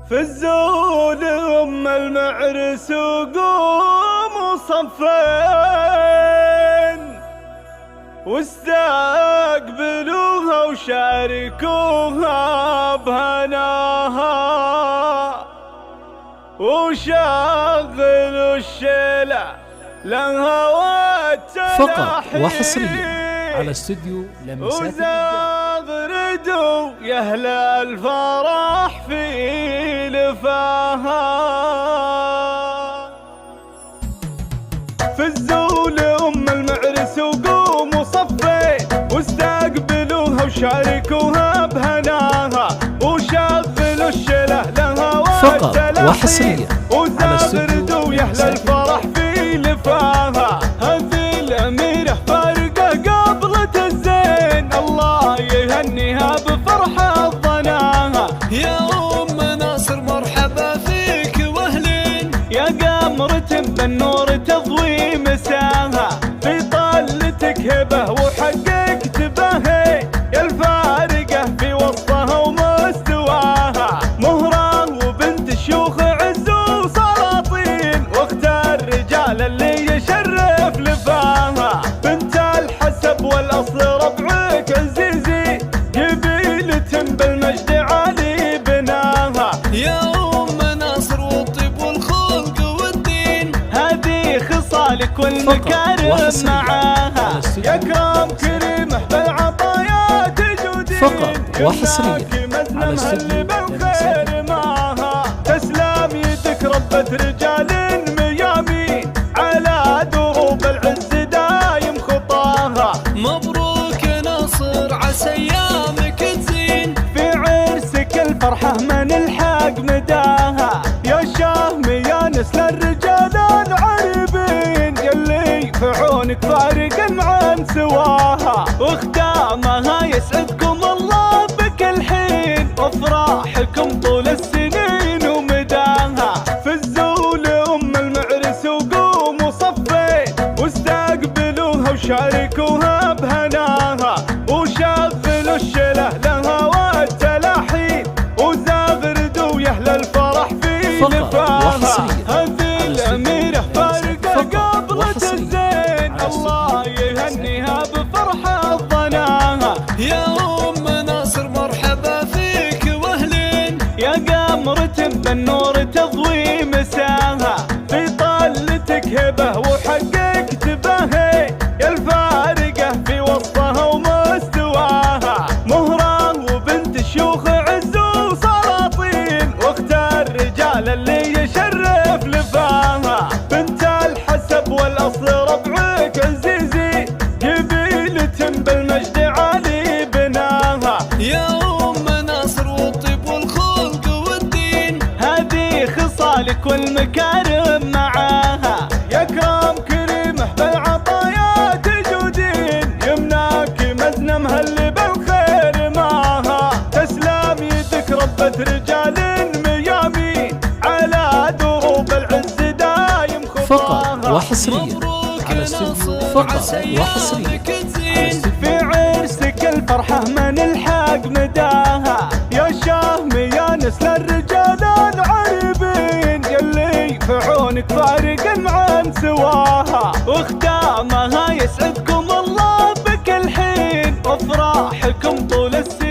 في الزول أم المعرس وقوم صفين واستقبلوها وشاركوها بهناها وشغلوا الشيلة لها والتلاحين فقط وحصريا على استوديو لمسات وزغردوا يا أهل الفرح في لفاها في الزول أم المعرس وقوموا صفين واستقبلوها وشاركوها بهناها وشغلوا الشله لها فقط وحصريا على استوديو وزغردوا يا أهل الفرح في لفاها. هذه الأميرة فارقة قبلة الزين الله يهنيها بفرحة ظناها. يا أم ناصر مرحبا فيك واهلين يا قمرة بالنور تضوي مساها في طلتك هبة وحققت بهي يا الفارقة في وسطها ومستواها. مهرة وبنت شيوخ عز وسلاطين واختار الرجال اللي يشرف لفاها. بنت الحسب والأصل ربعك عزيزي قبيلة بالمجد عالي بناها. يا أم ناصر والطيب والخلق والدين هذه خصالك والمكارم معاها. يا كرام كريمه بالعطايا تجودين فقط وحصريا على اللي بالخير معاها. تسلم يدك ربة رجال ميامين على دروب العز دايم خطاها. مبروك يا ناصر عسى أيامك تزين في عرسك الفرحة ما نلحق مداها. يا شهم يا نسل الرجال العربين يلي في عونك فارق عن سواها. وختامها يسعدكم الله بكل حين وافراحكم طول السنين ومداها. في الزول أم المعرس وقوموا صفين واستقبلوها وشاركوها بهناها وشغلوا الشله لها والتلاحين وزغردوا يا أهل الفرح في لفاها. هذه الأميرة فارقة قبلة الزين الله يهنيها بفرحة ظناها. يا أم ناصر مرحبا فيك واهلين يا قمرة بالنور تضوي مساها في طلتك هبة وحققت بهي يا الفارقة في وسطها ومستواها. مهرة وبنت شيوخ عز وسلاطين واختار رجال اللي يشرف لفاها. بنت الحسب والأصل ربعك عزيزي قبيلة بالمجد عالي بناها. يا أم ناصر والطيب والخلق والدين هذه خصالك والمكارم معاها. يا كرام كريمه بالعطايا تجودين يمناك مزنمها اللي بالخير معاها. تسلم يدك ربة رجال ميامين على دروب العز دايم خطاها. فقط وحصريا على استوديو فقط وحصريا في عرسك الفرحة ما نلحق مداها. يا شهم يا نسل الرجال العربين يلي في عونك فارق عن سواها. وختامها يسعدكم الله بكل حين وافراحكم طول السنين